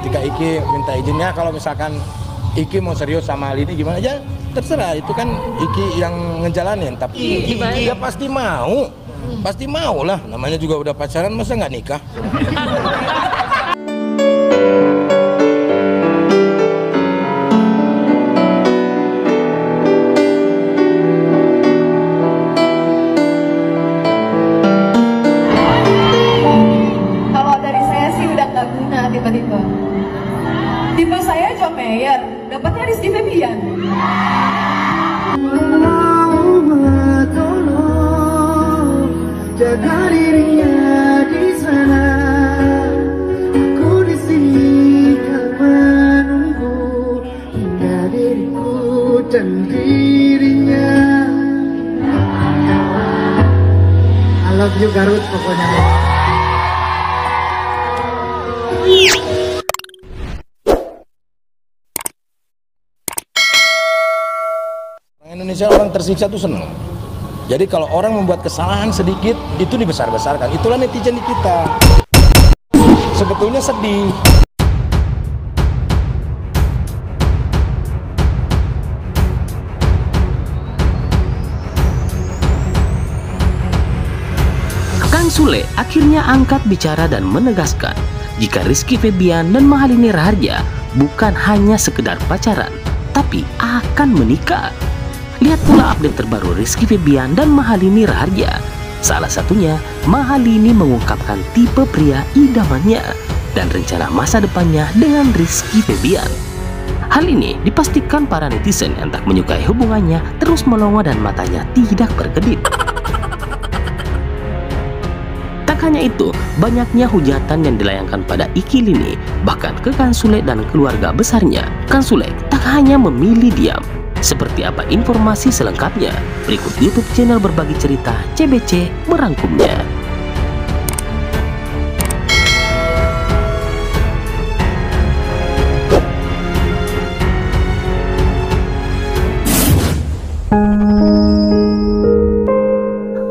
ketika Iki minta izinnya, kalau misalkan Iki mau serius sama hal ini gimana aja terserah, itu kan Iki yang ngejalanin, tapi dia pasti mau. Pasti mau lah, namanya juga udah pacaran, masa nggak nikah? Kalau dari saya sih udah nggak guna tiba-tiba. Tipe saya John Mayer, dapatnya Rizky Febian. Jaga dirinya di sana, aku di sini kan menunggu hingga diriku dan dirinya. I love you Garut pokoknya. Orang Indonesia, orang tersiksa tuh seneng. Jadi kalau orang membuat kesalahan sedikit, itu dibesar-besarkan. Itulah netizen di kita. Sebetulnya sedih. Kang Sule akhirnya angkat bicara dan menegaskan jika Rizky Febian dan Mahalini Raharja bukan hanya sekedar pacaran, tapi akan menikah. Lihat pula update terbaru Rizky Febian dan Mahalini Raharja. Salah satunya, Mahalini mengungkapkan tipe pria idamannya dan rencana masa depannya dengan Rizky Febian. Hal ini dipastikan para netizen yang tak menyukai hubungannya terus melongo dan matanya tidak berkedip. Tak hanya itu, banyaknya hujatan yang dilayangkan pada Iki Lini, bahkan ke Kang Sule dan keluarga besarnya. Kang Sule tak hanya memilih diam. Seperti apa informasi selengkapnya? Berikut YouTube channel Berbagi Cerita CBC merangkumnya.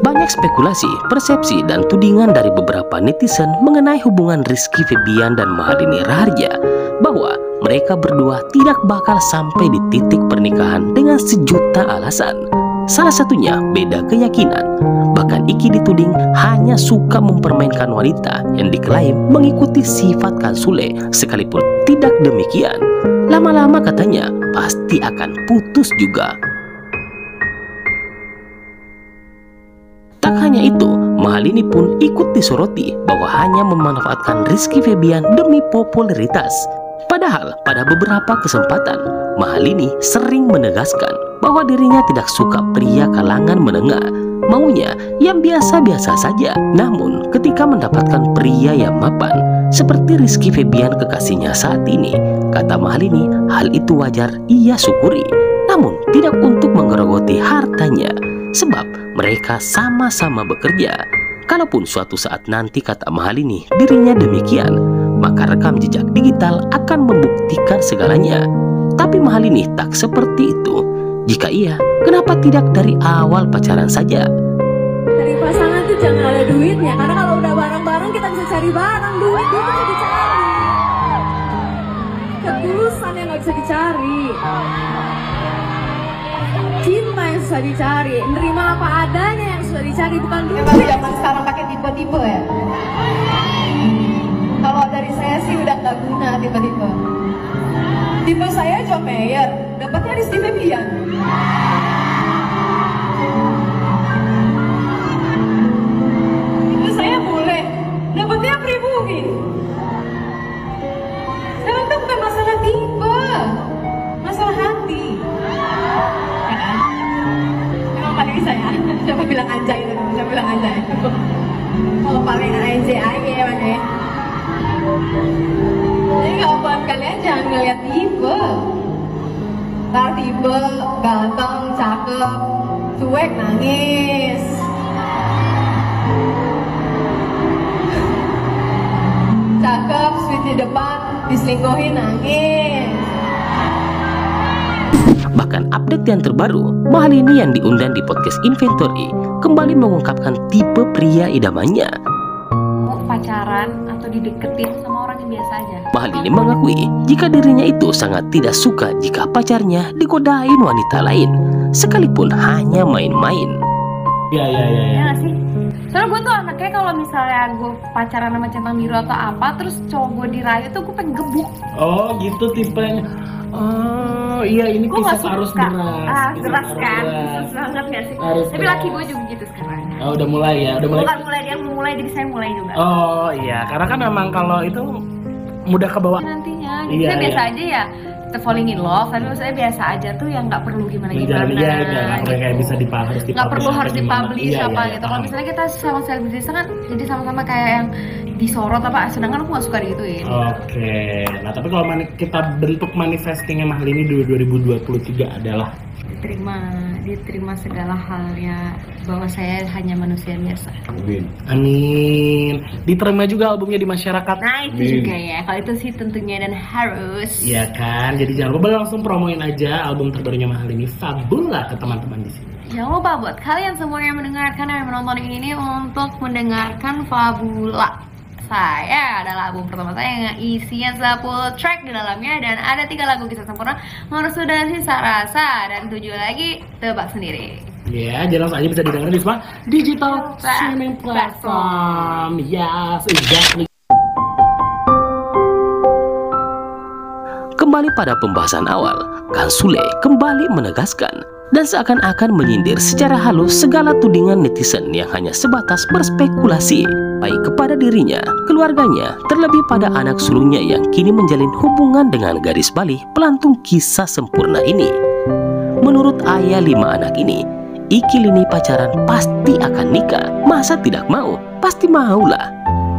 Banyak spekulasi, persepsi, dan tudingan dari beberapa netizen mengenai hubungan Rizky Febian dan Mahalini Raharja, bahwa mereka berdua tidak bakal sampai di titik pernikahan dengan sejuta alasan. Salah satunya beda keyakinan. Bahkan Iki dituding hanya suka mempermainkan wanita yang diklaim mengikuti sifat Kang Sule, sekalipun tidak demikian. Lama-lama katanya pasti akan putus juga. Tak hanya itu, Mahalini pun ikut disoroti bahwa hanya memanfaatkan Rizky Febian demi popularitas. Padahal pada beberapa kesempatan, Mahalini sering menegaskan bahwa dirinya tidak suka pria kalangan menengah, maunya yang biasa-biasa saja. Namun ketika mendapatkan pria yang mapan seperti Rizky Febian kekasihnya saat ini, kata Mahalini, hal itu wajar ia syukuri, namun tidak untuk menggerogoti hartanya, sebab mereka sama-sama bekerja. Kalaupun suatu saat nanti, kata Mahalini, dirinya demikian, maka rekam jejak digital akan membuktikan segalanya. Tapi Mahalini tak seperti itu. Jika iya, kenapa tidak dari awal pacaran saja? Dari pasangan tuh jangan ada duitnya, karena kalau udah bareng-bareng kita bisa cari bareng. Duit itu bisa dicari, ketulusan yang nggak bisa dicari, cinta yang susah dicari, nerima apa adanya yang susah dicari, bukan duit. Kalau zaman sekarang pakai tipe-tipe ya. Kalau dari saya sih udah nggak guna tipe-tipe. Tipe saya John Mayer, dapatnya Rizky Febian. Tipe saya boleh, dapatnya pribumi. Sekarang tuh bukan masalah tipe, masalah hati. Ya kan? Emang paling bisa ya? Siapa bilang anjay itu? Siapa bilang anjay? Kalau paling anjay aja mana? Jadi kalau buat kalian jangan ngeliat tipe. Ntar tipe ganteng, cakep, cuek, nangis. Cakep, sweet di depan, diselingkuhin, nangis. Bahkan update yang terbaru, Mahalini yang diundang di podcast Inventory kembali mengungkapkan tipe pria idamannya. Mau pacaran atau dideketin sama orang yang biasa aja. Mahalini mengakui jika dirinya itu sangat tidak suka jika pacarnya digodain wanita lain, sekalipun hanya main-main. Ya nggak sih? Soalnya gue tuh anaknya kalau misalnya gue pacaran sama centang biru atau apa, terus cowok gue dirayu tuh gue pengen gebuk. Oh gitu tipenya. Oh iya, ini Gue kisah gak arus suka. deras. Kisah Deras arus kan? deras. Banget gak sih? Arus Tapi deras. laki gue juga gitu sekarang. Oh udah mulai ya, udah mulai. Bukan mulai, dia mau mulai, jadi saya mulai juga. Oh iya, karena kan memang kalau itu mudah ke bawah. Nantinya, Iya, saya biasa iya. aja ya, kita falling in love, tapi saya biasa aja tuh yang nggak perlu gimana-gimana. Iya, nggak kayak bisa harus Nggak perlu harus dipublish Iya, apa iya, gitu. Kalau paham. misalnya kita sama selebritis kan jadi sama-sama kayak yang disorot apa, sedangkan aku nggak suka digituin. Oke, nah tapi kalau kita bentuk manifestingnya Mahalini di 2023 adalah diterima segala halnya, bahwa saya hanya manusia biasa. Amin. Diterima juga albumnya di masyarakat. Nah itu juga ya, kalau itu sih tentunya dan harus. Iya kan, jadi jangan lupa langsung promoin aja album terbarunya Mahalini, Fabula, ke teman-teman di sini. Jangan lupa buat kalian semua yang mendengarkan dan menonton ini untuk mendengarkan Fabula. Saya adalah album pertama saya yang isinya 10 track di dalamnya, dan ada 3 lagu kisah sempurna, Sudah Sisa Rasa, dan 7 lagi tebak sendiri. Ya, jelas aja bisa didengar di semua digital streaming platform. Yes, exactly. Kembali pada pembahasan awal, Kang Sule kembali menegaskan dan seakan-akan menyindir secara halus segala tudingan netizen yang hanya sebatas berspekulasi, baik kepada dirinya, keluarganya, terlebih pada anak sulungnya yang kini menjalin hubungan dengan gadis Bali pelantung kisah sempurna ini. Menurut ayah 5 anak ini, Iki Lini pacaran pasti akan nikah. Masa tidak mau? Pasti maulah,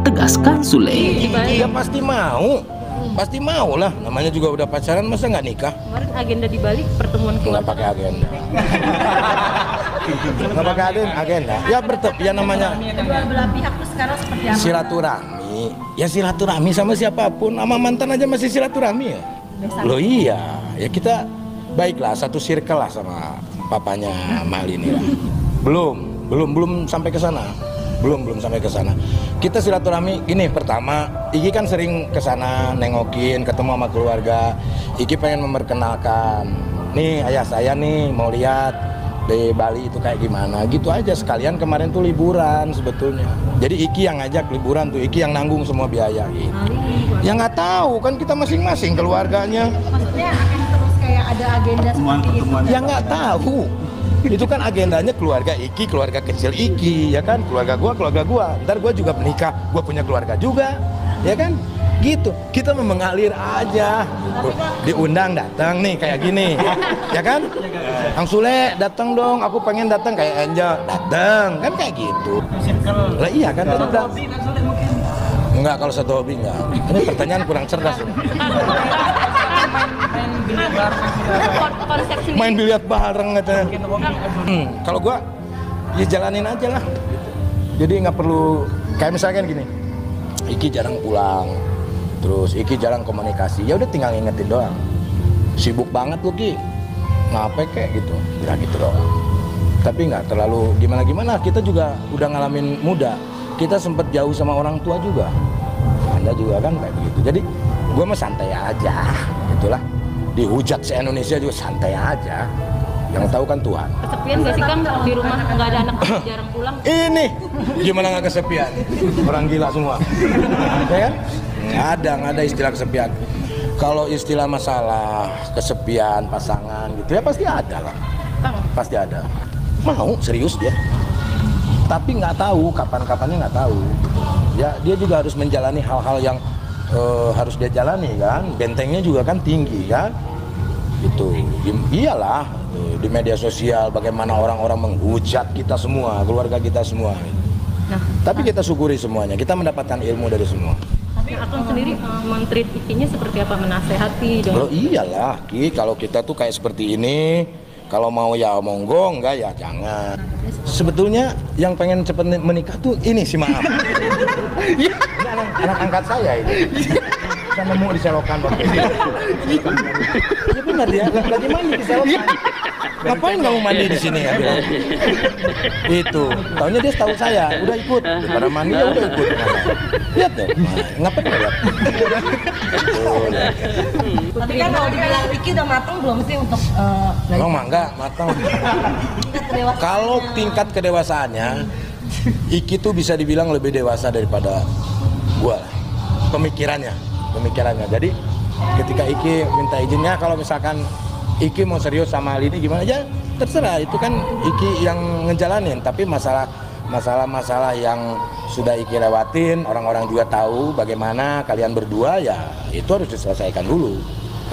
tegaskan Sule. Ya pasti mau. Pasti mau lah, namanya juga udah pacaran, masa nggak nikah? Kemarin agenda di Bali pertemuan Nggak pakai agenda. Nggak pakai agenda. Ya ya namanya kedua belah pihak tuh sekarang seperti apa? silaturahmi. Ya silaturahmi sama siapapun, sama mantan aja masih silaturahmi ya. Loh iya, ya kita baiklah satu circle lah sama papanya Mahalini lah. Belum sampai ke sana. Belum sampai ke sana. Kita silaturahmi gini, pertama Iki kan sering ke sana nengokin, ketemu sama keluarga. Iki pengen memperkenalkan, nih ayah saya nih mau lihat di Bali itu kayak gimana, gitu aja. Sekalian kemarin tuh liburan sebetulnya. Jadi Iki yang ngajak liburan tuh, Iki yang nanggung semua biaya gitu. Ya nggak tahu kan, kita masing-masing keluarganya. Maksudnya akan terus kayak ada agenda seperti itu? Ya nggak tahu. Itu kan agendanya keluarga Iki, keluarga kecil Iki, ya kan? Keluarga gua. Ntar gua juga menikah, gua punya keluarga juga, ya kan? Gitu. Kita mengalir aja. Gitu. Diundang datang nih kayak gini, ya kan? Kang Sule datang dong, aku pengen datang kayak Angel, datang kan kayak gitu. Lah iya kan? Enggak, kalau satu hobi enggak. Ini pertanyaan kurang cerdas ini. Main biliar bareng katanya. Kalau gua ya jalanin aja lah. Jadi nggak perlu kayak misalkan gini, Iki jarang pulang, terus Iki jarang komunikasi. Ya udah tinggal ngingetin doang. Sibuk banget lu Ki, ngapain kayak gitu, udah gitu doang. Tapi nggak terlalu gimana-gimana. Kita juga udah ngalamin muda. Kita sempet jauh sama orang tua juga. Anda juga kan kayak begitu. Jadi gua mah santai aja, gitulah. Dihujat se-Indonesia juga santai aja. Yang tahu kan Tuhan. Kesepian gak sih Kang di rumah, nggak ada anak jarang pulang? Ini gimana nggak kesepian? Orang gila semua, ya kan? Nggak ada istilah kesepian. Kalau istilah masalah kesepian pasangan gitu ya pasti ada lah, pasti ada. Mau serius dia, tapi nggak tahu kapan-kapannya nggak tahu. Ya dia juga harus menjalani hal-hal yang harus dia jalani kan, bentengnya juga kan tinggi kan, gitu. Iyalah di media sosial bagaimana orang-orang menghujat kita semua, keluarga kita semua. Nah, tapi kita syukuri semuanya, kita mendapatkan ilmu dari semua. tapi Akang sendiri men-treat Ikinya seperti apa, menasehati dong? Loh iyalah Ki, kalau kita tuh kayak seperti ini, kalau mau ya monggo, enggak ya jangan. Sebetulnya yang pengen cepet menikah tuh ini si Maaf. Ini anak angkat saya ini. bisa nemu di selokan waktu itu. Ya benar dia, lagi mandi di selokan. Ngapain kamu mandi di sini ya bilang. Itu, taunya dia tahu saya, udah ikut. Pada mandi ya udah ikut. Lihat deh, ngapain nggak lihat? Tapi kan kalau dibilang Ricky udah matang belum sih untuk Emang mangga, matang. Kalau tingkat kedewasaannya, Iki tuh bisa dibilang lebih dewasa daripada gua. Pemikirannya. Jadi ketika Iki minta izinnya, kalau misalkan Iki mau serius sama hal ini gimana aja, terserah. Itu kan Iki yang ngejalanin. Tapi masalah yang sudah Iki lewatin, orang-orang juga tahu bagaimana kalian berdua, ya itu harus diselesaikan dulu.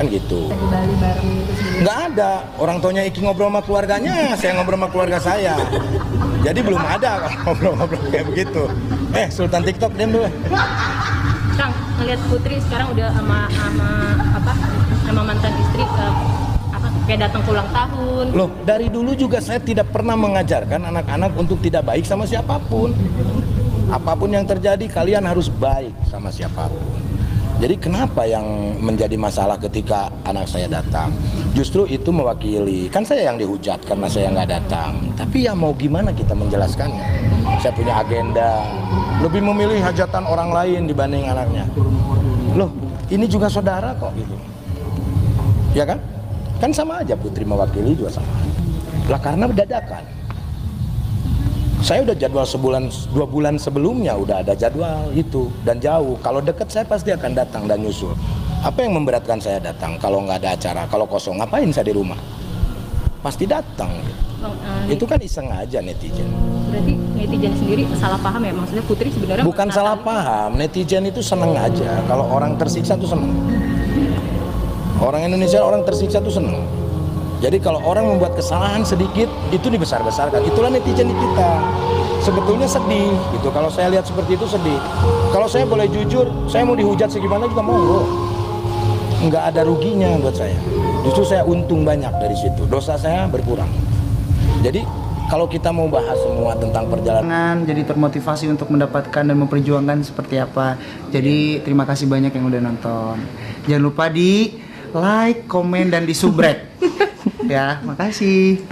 Kan gitu. Di Bali bareng itu sendiri. Nggak ada, orang tuanya Iki ngobrol sama keluarganya, saya ngobrol sama keluarga saya. Jadi belum ada ngobrol-ngobrol kayak begitu. Sultan TikTok diam dulu. Kang, ngelihat Putri sekarang udah sama mantan istri kayak datang ke ulang tahun. Loh, dari dulu juga saya tidak pernah mengajarkan anak-anak untuk tidak baik sama siapapun. Apapun yang terjadi, kalian harus baik sama siapapun. Jadi kenapa yang menjadi masalah ketika anak saya datang? Justru itu mewakili, kan saya yang dihujat karena saya nggak datang. Tapi ya mau gimana kita menjelaskannya? Saya punya agenda, lebih memilih hajatan orang lain dibanding anaknya. Loh, ini juga saudara kok gitu. Ya kan? Kan sama aja, Putri mewakili juga sama. Lah karena dadakan. Saya udah jadwal 2 bulan sebelumnya udah ada jadwal itu dan jauh. Kalau deket saya pasti akan datang dan nyusul. Apa yang memberatkan saya datang kalau nggak ada acara? Kalau kosong ngapain saya di rumah? Pasti datang. Itu kan iseng aja netizen. Berarti netizen sendiri salah paham ya, maksudnya Putri sebenarnya bukan salah paham, netizen itu seneng aja. Kalau orang tersiksa tuh seneng. Orang Indonesia orang tersiksa tuh seneng. Jadi kalau orang membuat kesalahan sedikit, itu dibesar-besarkan. Itulah netizen kita. Sebetulnya sedih gitu. Kalau saya lihat seperti itu sedih. Kalau saya boleh jujur, saya mau dihujat segimana juga monggo. Nggak ada ruginya buat saya. Justru saya untung banyak dari situ. Dosa saya berkurang. Jadi kalau kita mau bahas semua tentang perjalanan, Jadi termotivasi untuk mendapatkan dan memperjuangkan seperti apa. Jadi terima kasih banyak yang udah nonton. Jangan lupa di like, komen, dan di subrek. Ya, makasih.